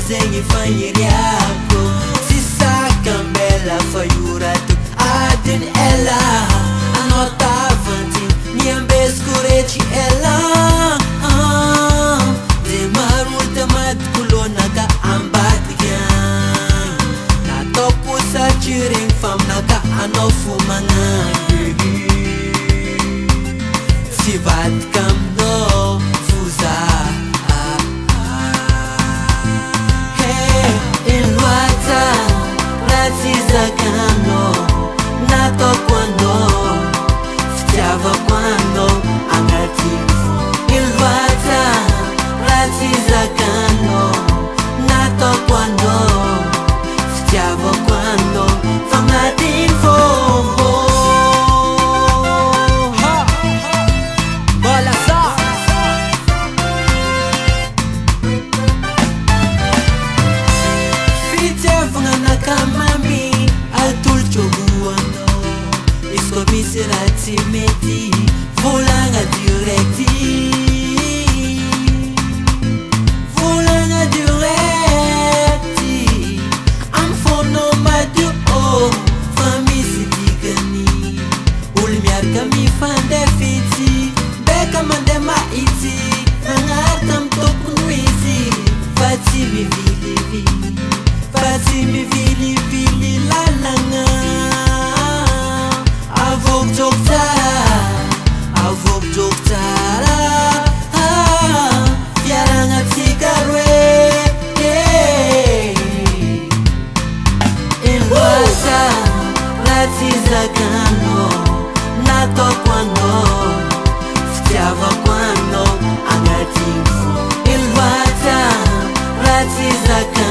zengi fanyiriako Sisaka mbela fayuratu adin ela Anota vanti niambe skurechi ela De maruta mat kulonaka ambat gang Natopu sa chiring fam naka anofu mangan Sivat kam no fuza Zakano, nato quando stiava quando angativo il vata razzi zakano, nato quando stiava quando famla d'info bola sa fitevna na kamami Altul choguano Isko miserati meti Volanga diretti Volanga diretti Am fono madu o Famisi digani Ulmiar kami fande fiti Beka mande ma iti Mangartam tokunwizi Fati mi vili vili Fati mi vili vili la langa Avok doktara Yaranga tigarwe Ilwasa Lati zakano Nato quando Stiava quando Angativo Ilwasa Lati zakano